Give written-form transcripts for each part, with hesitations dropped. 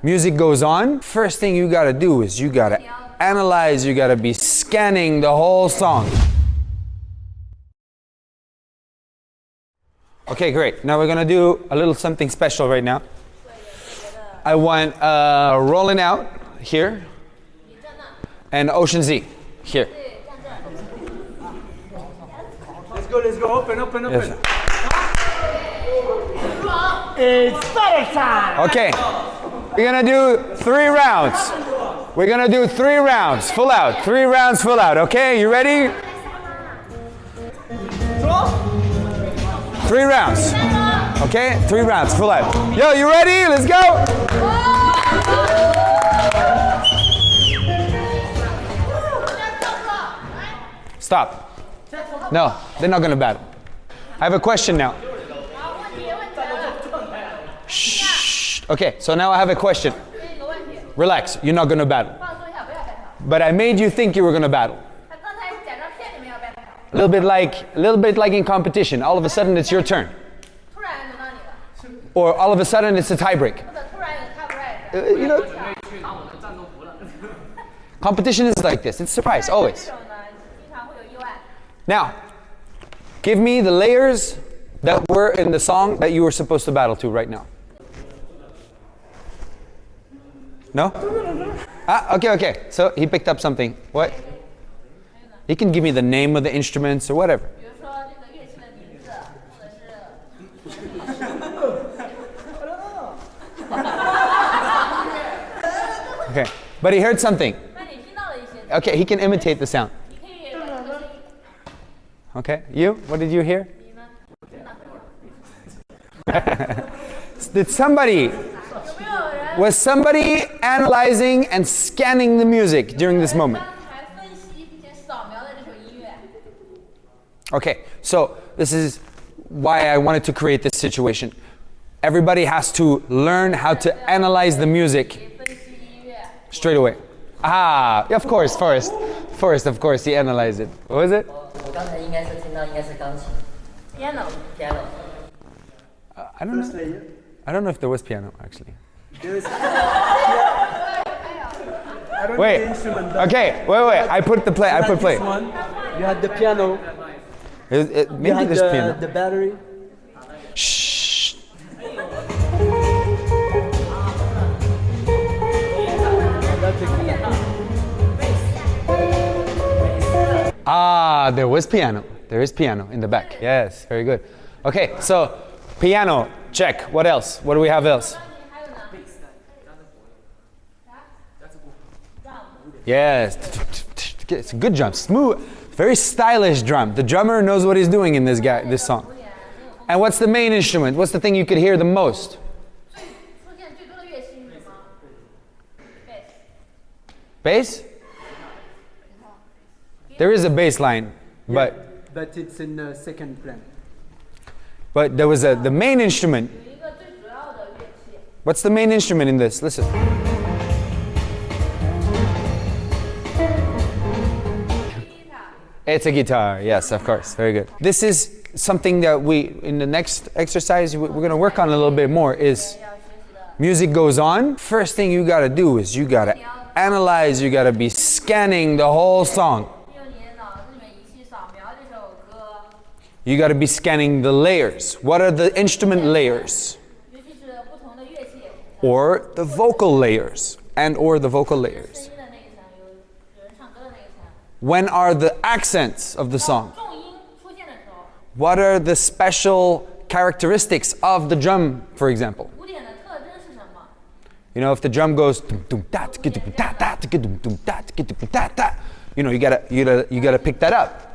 Music goes on. First thing you gotta do is you gotta analyze, you gotta be scanning the whole song. Okay, great. Now we're gonna do a little something special right now. I want Rolling Out here and Ocean Z here. Let's go, open. Yes. It's better time! Okay, we're gonna do 3 rounds. We're gonna do 3 rounds, full out. 3 rounds, full out. Okay, you ready? 3 rounds. Okay, 3 rounds, full out. Yo, you ready? Let's go! Stop. No, they're not gonna battle. I have a question now. Shh. Okay, so now I have a question. Relax, you're not gonna battle. But I made you think you were gonna battle. A little bit like in competition. All of a sudden it's your turn. Or all of a sudden it's a tiebreak. You know, competition is like this. It's a surprise, always. Now, give me the layers that were in the song that you were supposed to battle to right now. No? Okay. So he picked up something. What? He can give me the name of the instruments or whatever. Okay, but he heard something. Okay, he can imitate the sound. Okay, you? What did you hear? Was somebody analyzing and scanning the music during this moment? Okay, so this is why I wanted to create this situation. Everybody has to learn how to analyze the music straight away. Ah, of course, Forrest, of course, he analyzed it. What was it? Piano. I don't know if there was piano, actually. Wait. Okay, wait. I put play. You had the piano. Maybe there's piano. The battery. Shh. Ah, there was piano. There is piano in the back. Yes, very good. Okay, so piano, check. What else? What do we have else? Yes, it's a good drum, smooth, very stylish drum. The drummer knows what he's doing in this song. And what's the main instrument? What's the thing you could hear the most? Bass? There is a bass line, but it's in the second plan. But there was the main instrument. What's the main instrument in this? Listen. It's a guitar, yes, of course, very good. This is something that in the next exercise, we're gonna work on a little bit more is music goes on. First thing you gotta do is you gotta analyze, you gotta be scanning the whole song. You gotta be scanning the layers. What are the instrument layers? Or the vocal layers, or the vocal layers. When are the accents of the song? What are the special characteristics of the drum, for example? You know, if the drum goes, you know, you gotta pick that up.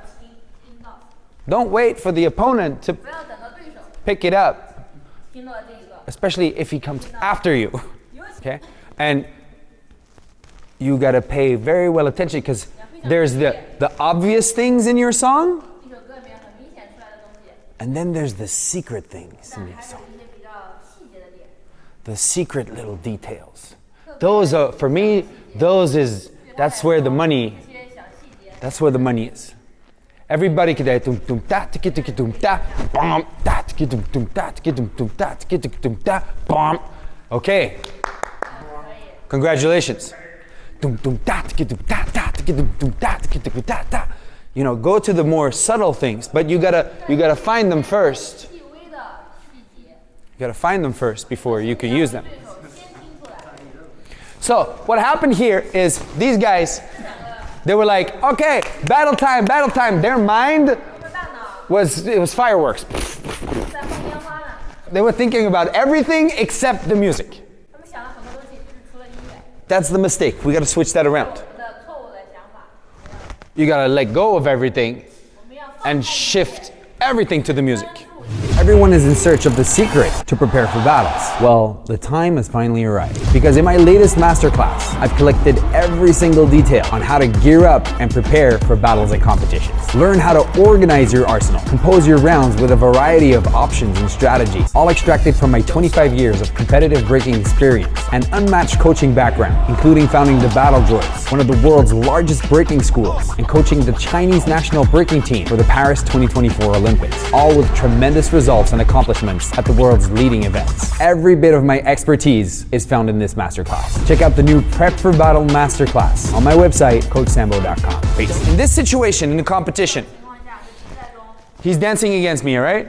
Don't wait for the opponent to pick it up, especially if he comes after you. Okay, and you gotta pay very well attention because there's the obvious things in your song, and then there's the secret things in your song. The secret little details. Those are, for me, that's where the money is. Everybody could okay. Congratulations. You know, go to the more subtle things, but you gotta find them first. You gotta find them first before you can use them. So what happened here is these guys, they were like, okay, battle time, battle time. Their mind was fireworks. They were thinking about everything except the music. That's the mistake. We got to switch that around. You got to let go of everything and shift everything to the music. Everyone is in search of the secret to prepare for battles. Well, the time has finally arrived. Because in my latest masterclass, I've collected every single detail on how to gear up and prepare for battles and competitions. Learn how to organize your arsenal, compose your rounds with a variety of options and strategies, all extracted from my 25 years of competitive breaking experience and unmatched coaching background, including founding the Battle Droids, one of the world's largest breaking schools, and coaching the Chinese national breaking team for the Paris 2024 Olympics, all with tremendous results and accomplishments at the world's leading events. Every bit of my expertise is found in this masterclass. Check out the new Prep for Battle Masterclass on my website, coachsambo.com. Peace. In this situation, in the competition, he's dancing against me, all right?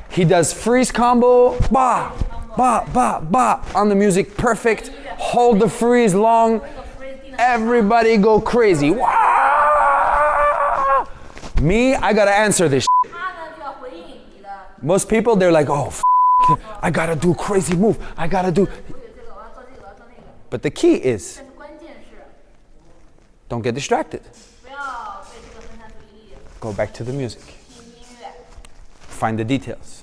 He does freeze combo, ba, ba, ba, ba, on the music, perfect. Hold the freeze long. Everybody go crazy. Wah! Me, I gotta answer this shit. Most people, they're like, oh, I gotta do a crazy move. I gotta do. But the key is, don't get distracted. Go back to the music. Find the details.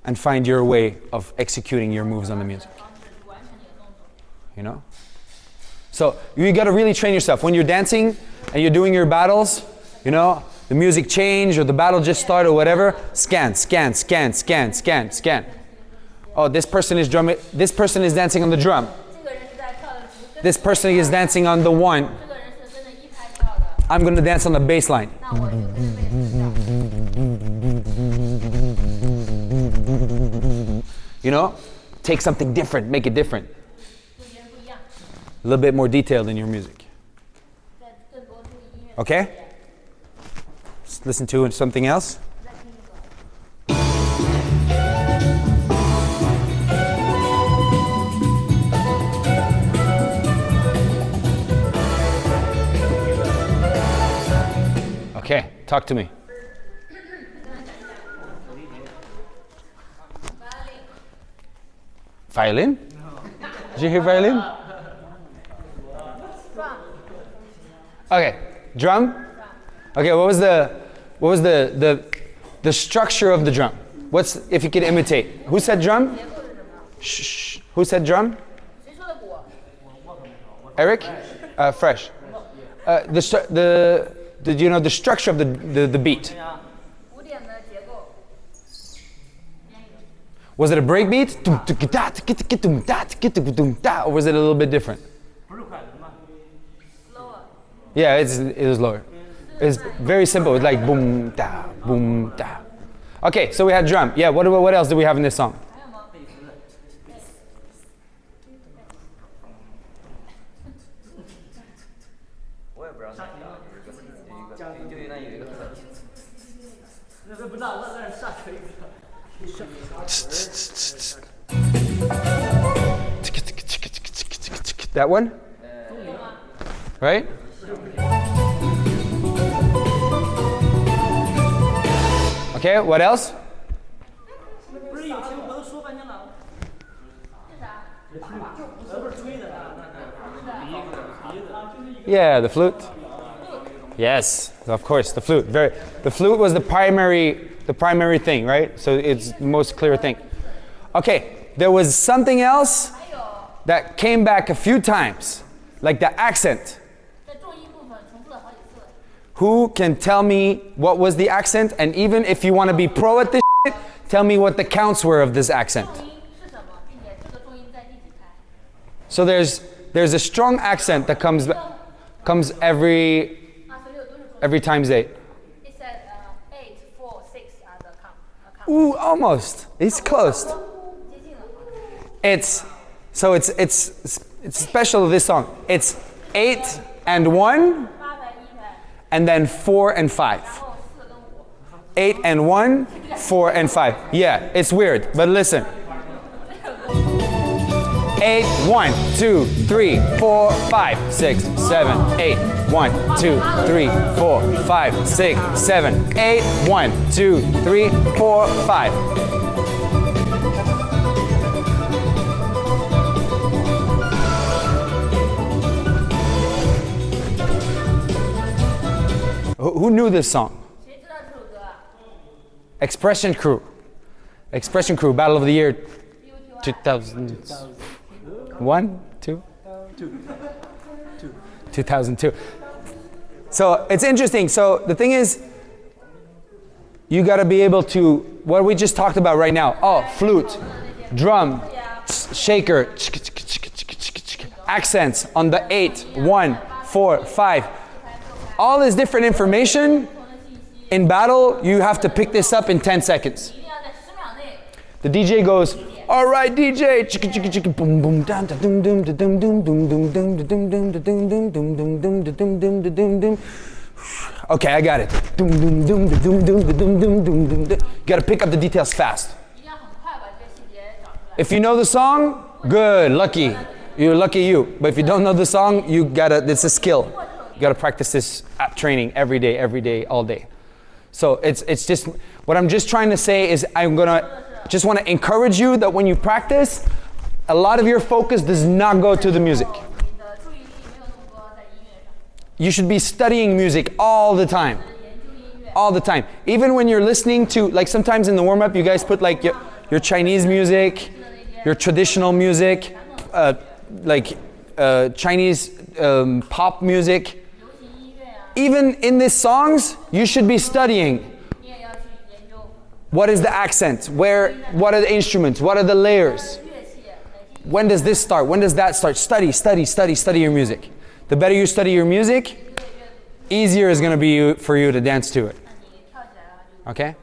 And find your way of executing your moves on the music. You know? So you gotta really train yourself. When you're dancing and you're doing your battles, you know, the music changed or the battle just started or whatever, scan, scan, scan, scan, scan, scan. Oh, this person is drumming, this person is dancing on the drum. This person is dancing on the one. I'm gonna dance on the bass line. You know? Take something different, make it different. A little bit more detailed in your music. Okay? Let's listen to something else. Okay, talk to me. Violin? Did you hear violin? Okay, drum. Okay, what was the structure of the drum? What's, if you could imitate? Who said drum? Shh. Who said drum? Eric? Fresh. Did you know the structure of the beat? Was it a break beat? Or was it a little bit different? Yeah, it was lower. It's very simple. It's like boom, da, boom, da. Okay, so we had drum. Yeah, what else do we have in this song? That one? Right? Okay, what else? Yeah, the flute. Yes, of course, the flute. The flute was the primary thing, right? So it's the most clear thing. Okay, there was something else that came back a few times, like the accent. Who can tell me what was the accent? And even if you want to be pro at this shit, tell me what the counts were of this accent. So there's a strong accent that comes every times 8. It said 8, 4, 6 are the count. Ooh, almost. It's close. It's special, this song. It's 8 and 1 and then 4 and 5. 8 and 1, 4 and 5. Yeah, it's weird, but listen. 8, 1, 2, 3, 4, 5, 6, 7, 8. 1, 2, 3, 4, 5, 6, 7, 8. 1, 2, 3, 4, 5. Who knew this song? Expression Crew. Expression Crew, Battle of the Year 2001, 2? 2002. So it's interesting. So the thing is, you got to be able to, what we just talked about right now. Oh, flute, drum, shaker, accents on the 8, 1, 4, 5. All this different information. In battle, you have to pick this up in 10 seconds. The DJ goes, all right, DJ. Boom, boom, dum, dum, dum, dum, dum, dum, dum, dum, dum, dum, dum, dum, dum, dum, dum, dum, dum, dum, dum. Okay, I got it. Dum, dum, dum, dum, dum, dum, dum, dum, dum. You gotta pick up the details fast. If you know the song, good, lucky. You're lucky you. But if you don't know the song, you gotta, it's a skill. You gotta practice this at training every day, all day. So it's just, what I'm just trying to say is I'm gonna just want to encourage you that when you practice, a lot of your focus does not go to the music. You should be studying music all the time. All the time. Even when you're listening to, like sometimes in the warm-up, you guys put like your Chinese music, your traditional music, Chinese pop music. Even in these songs, you should be studying. What is the accent? What are the instruments? What are the layers? When does this start? When does that start? Study your music. The better you study your music, easier is going to be for you to dance to it. Okay?